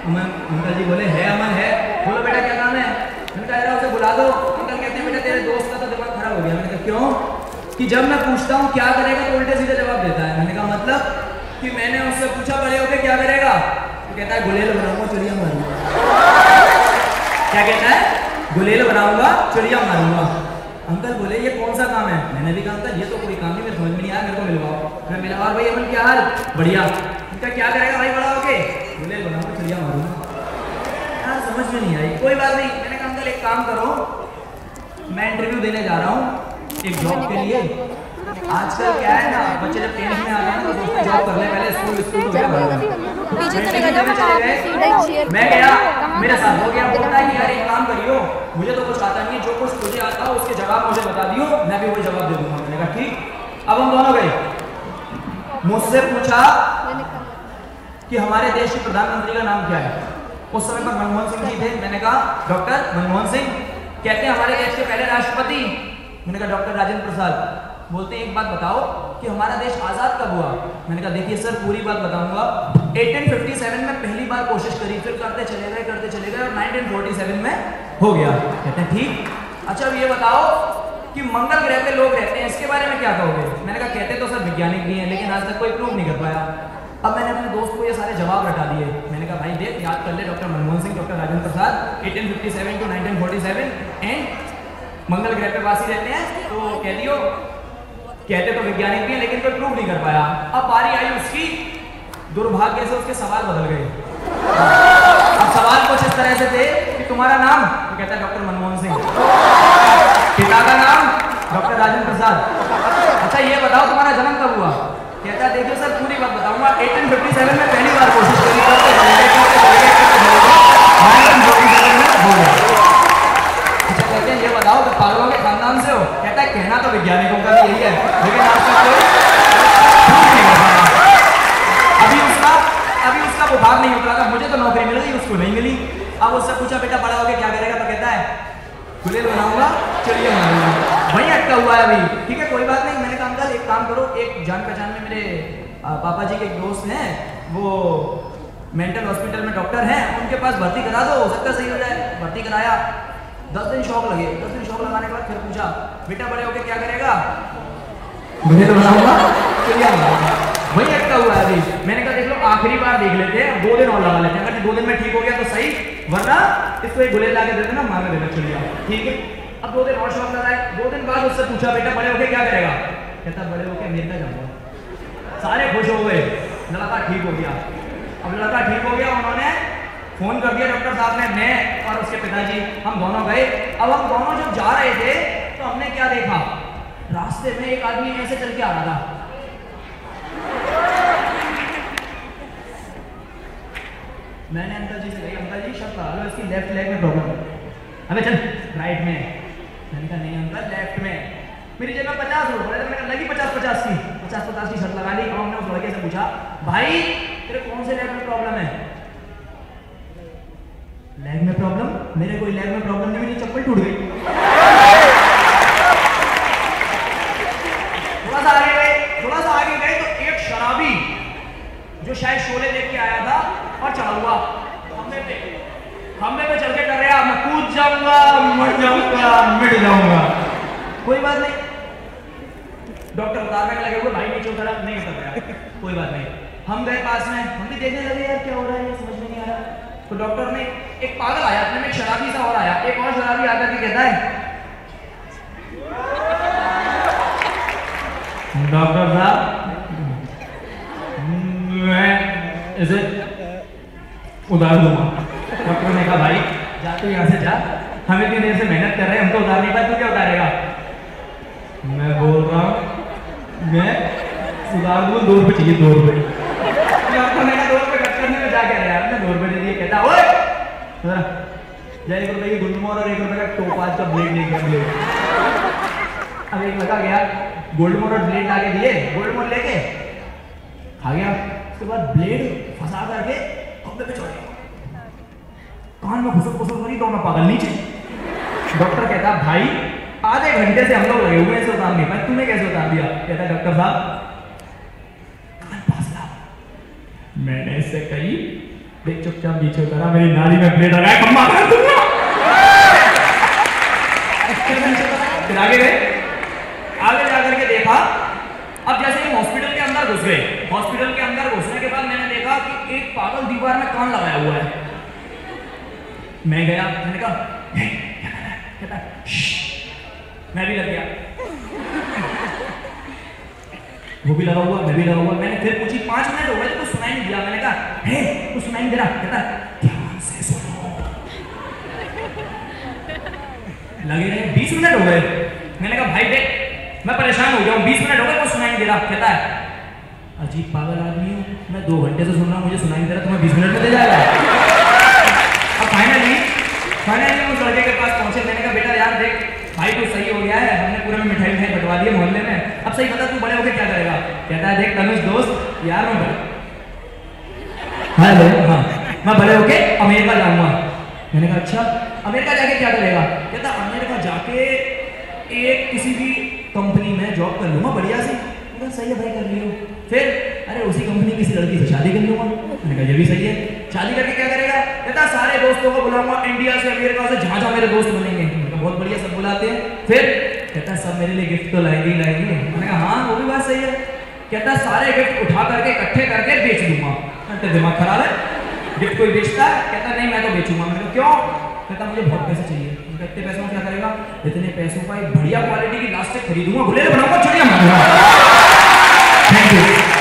Uncle जी बोले है अमन है, बोलो बेटा क्या काम है? मैंने कहा जरा उसे बुला दो। अंकल कहते हैं बेटा तेरे दोस्त का तो दिमाग खराब हो गया। मैंने कहा क्यों? कि जब मैं पूछता हूँ क्या करेगा तो उल्टे सीधे जवाब देता है। मैंने कहा मतलब? कि मैंने उससे पूछा बड़े होके क्या करेगा, तो कहता है गुलेल बनाऊंगा चिड़िया मारूंगा। क्या कहता है? गुलेल बनाऊंगा चिड़िया मारूंगा। अंकल बोले ये कौन सा काम है? मैंने भी कहा अंकल ये तो कोई काम नहीं, मेरे समझ में नहीं आया, मेरे को मिलवाओ। मैं मिला, और भाई अमन क्या हाल? बढ़िया। उनका क्या करेगा भाई बड़ा होके? गुलेल बनाऊंगा चिड़िया मारूंगा। यार समझ में नहीं आई, कोई बात नहीं। मैंने कहा अंकल एक काम करो, मैं इंटरव्यू देने जा रहा हूँ एक जॉब के लिए। आजकल क्या है ना, बच्चे जब 10th में आ गए ना तो जॉब करने पहले स्कूल तो गया। मैं गया, मेरे साथ हो गया। बोलता है कि यार एक काम करियो, मुझे तो कुछ आता नहीं है, जो कुछ तुझे आता हो उसके जवाब मुझे बता दियो, मैं भी वही जवाब दे दूंगा। मैंने कहा ठीक। अब हम दोनों गए, मुझसे पूछा कि हमारे देश के प्रधानमंत्री का नाम क्या है। उस समय पर मनमोहन सिंह जी थे। मैंने कहा डॉक्टर मनमोहन सिंह। कहते हैं हमारे देश के पहले राष्ट्रपति। मैंने कहा डॉक्टर राजेंद्र प्रसाद। बोलते हैं एक बात बताओ कि हमारा देश आजाद कब हुआ? मैंने कहा देखिए सर पूरी बात बताऊंगा, 1857 में पहली बार कोशिश करी, फिर करते चले गए और 1947 में हो गया। कहते हैं ठीक। अच्छा अब ये बताओ कि मंगल ग्रह पे लोग रहते हैं, इसके बारे में क्या कहोगे? मैंने कहा कहते तो सर वैज्ञानिक भी हैं, लेकिन आज तक कोई प्रूव नहीं कर पाया। अब मैंने अपने दोस्त को ये सारे जवाब रटा दिए। मैंने कहा भाई देख याद कर ले, doctor Manmohan Singh, doctor Rajendra Prasad, 1857 to 1947 and मंगल ग्रह पे वासी रहते हैं, तो कह दियो कहते तो वैज्ञानिक भी हैं लेकिन कोई प्रूव नहीं कर पाया। अब बारी आई उसकी, दुर्भाग्य से उसके सवाल बदल गए। अब सवाल कुछ इस तरह से थे कि तुम्हारा नाम? तो कहता है डॉक्टर मनमोहन सिंह। पिता का नाम? डॉक्टर राजेंद्र प्रसाद। अच्छा ये बताओ तुम्हारा जन्म कब हुआ? कहता है देखिए सर पूरी बात बताऊंगा, 1857 में पहली बार कोशिश करी, 1947 में हो गया। अच्छा कहते हैं ये बताओ कि पागलों के खानदान से हो? कहता है कहना तो वैज्ञानिकों का भी यही है, लेकिन आज तक कोई नहीं कर पाया। अभी उसका बुखार नहीं उतरा था, मुझे तो नौकरी मिल गई, उसको नहीं मिली। अब उससे पूछा बेटा बड़ा होके क्या करेगा? तो कहता है गुलेल बनाऊंगा चिड़िया मारूंगा। वहीं अटका हुआ है अभी। ठीक है कोई बात नहीं। मैंने कहा अंकल एक काम करो, एक जान पहचान में मेरे पापा जी के एक दोस्त हैं, वो मेंटल हॉस्पिटल में डॉक्टर हैं, उनके पास भर्ती करा दो, हो सकता है सही हो जाए। भर्ती कराया, 10 दिन शौक लगे। 10 दिन शौक लगाने के बाद फिर पूछा बेटा बड़े होके क्या करेगा? गुलेल बनाऊंगा चिड़िया मारूंगा। वहीं अटका हुआ है अभी। मैंने कहा देख लो आखिरी बार देख लेते हैं, 2 दिन और लगा लेते हैं, अगर 2 दिन में ठीक हो गया तो सही, वरना इसको एक गुलेल लाके दे देना, मांगे देना चिड़िया। ठीक है। अब 2 दिन और शौक लगाए। 2 दिन बाद उससे पूछा बेटा बड़े होके क्या करेगा? कहता बड़े होके अमेरिका जाऊंगा। सारे खुश हो गए, लड़का ठीक हो गया। अब लड़का ठीक हो गया, उन्होंने फोन कर दिया डॉक्टर साहब ने, मैं और उसके पिताजी हम दोनों गए। अब हम दोनों जब जा रहे थे तो हमने क्या देखा, रास्ते में एक आदमी ऐसे चल के आ रहा था। मैंने अंकल जी से कही अंकल जी शर्ट लगा लो, इसकी लेफ्ट लेग में प्रॉब्लम है। अबे चल राइट में। मैंने कहा नहीं अंकल लेफ्ट में। मेरी जेब में 50 रुपए, मैंने कहा लगी 50-50 की, 50-50 की शर्ट लगा ली। और हमने उस लड़के से पूछा भाई तेरे कौन से लेग में प्रॉब्लम है? लेग में प्रॉब्लम? मेरे कोई लेग में प्रॉब्लम नहीं, मेरी चप्पल टूट गई। थोड़ा सा आगे गए तो एक शराबी जो शायद शोले देख के आया था और चढ़ा हुआ खंबे पे चल के कर रहा, मैं कूद जाऊंगा, मर जाऊंगा, मिट जाऊंगा। कोई बात नहीं, डॉक्टर उतारने लगे हुए, भाई नीचे उतरा, नहीं उतर रहा, कोई बात नहीं। हम गए पास में, हम भी देखने लगे यार क्या हो रहा है, ये समझ में नहीं आ रहा। तो डॉक्टर ने एक पागल आया, अपने में एक शराबी सा और आया, एक और शराबी आकर के कहता है डॉक्टर साहब मैं इसे उतार दूंगा। डॉक्टर ने कहा भाई जा तू यहाँ से जा, हम इतनी देर से मेहनत कर रहे हैं, हमको उतार नहीं पाए, तू क्या उतारेगा? मैं बोल रहा हूँ मैं उतार दूंगा, 2 रुपये चाहिए, 2 रुपये। डॉक्टर ने कहा 2 रुपये कट करने में जा कह रहे हैं, 2 रुपये दे दिए। कहता ओए जरा 1 रुपये की गुलमोहर और 1 रुपये का टोपाज का ब्लेड ले गया, ब्लेड। अब एक लगा गया, गोल्ड मोहर और ब्लेड लाके दिए, गोल्ड मोहर लेके खा गया। उसके बाद ब्लेड फंसा करके खंबे पे चढ़ गया, कान में घुसक करी, तो मैं पागल नीचे। डॉक्टर कहता भाई आधे घंटे से हम लोग लगे हुए हैं इसे उतार नहीं पाए, तूने कैसे उतार दिया? कहता डॉक्टर साहब कान पास ला, मैंने इससे कही देख चुपचाप पीछे उतरा, मेरी नाली में ब्लेड लगाया, खम्मा कर दूंगा। फिर आगे गए, आगे जाकर के देखा, अब जैसे ही हॉस्पिटल के अंदर घुस गए, हॉस्पिटल के अंदर घुसने के बाद मैंने देखा कि एक पागल दीवार में कान लगाया हुआ है। मैं गया, मैंने कहा कहता मैं भी लग गया, वो भी लगा हुआ, मैं भी लगा हुआ। मैंने फिर पूछी, 5 मिनट हो गए तो कुछ सुनाई नहीं दिया। मैंने कहा हे कुछ सुनाई नहीं दे रहा? कहता ध्यान से सुनो। लगे रहे 20 मिनट हो गए। मैंने कहा भाई देख मैं परेशान हो गया हूँ, 20 मिनट हो गए कुछ सुनाई नहीं दे रहा। कहता है अजीब पागल आदमी हूँ, मैं 2 घंटे से सुन रहा हूँ, मुझे सुनाई नहीं दे रहा, तुम्हें 20 मिनट में दे जाएगा। अब फाइनली उस लड़के के पास पहुंचे। मैंने कहा बेटा यार देख भाई तो सही हो गया है, हमने पूरे में मिठाई बंटवा दी है मोहल्ले में, अब सही बता तू बड़े होकर क्या करेगा? कहता है देख तनुज दोस्त यार मैं हेलो हाँ मैं बड़े होके अमेरिका जाऊंगा। मैंने कहा अच्छा अमेरिका जाके क्या करेगा? कहता अमेरिका जाके एक किसी भी कंपनी में जॉब कर लूंगा बढ़िया सी। मैंने कहा सही है भाई कर लियो। फिर अरे उसी कंपनी की किसी लड़की से शादी कर लूंगा। मैंने कहा ये भी सही है। शादी करके क्या करेगा? कहता सारे दोस्तों को बुलाऊंगा इंडिया से अमेरिका से जहां जहां मेरे दोस्त बनेंगे। बहुत बढ़िया सब बुलाते हैं। फिर कहता सब मेरे लिए गिफ्ट तो लाएंगे ही लाएंगे। मैंने कहा हाँ वो भी बात सही है। कहता सारे गिफ्ट उठा करके इकट्ठे करके बेच दूंगा। तो दिमाग खराब है, गिफ्ट कोई बेचता है? कहता नहीं मैं तो बेचूंगा। मैंने कहा क्यों? कहता मुझे बहुत पैसे चाहिए। इतने पैसों में क्या करेगा? इतने पैसों का एक बढ़िया क्वालिटी की प्लास्टिक खरीदूंगा, गुलेल बनाऊंगा, चिड़िया मारूंगा। Thank you.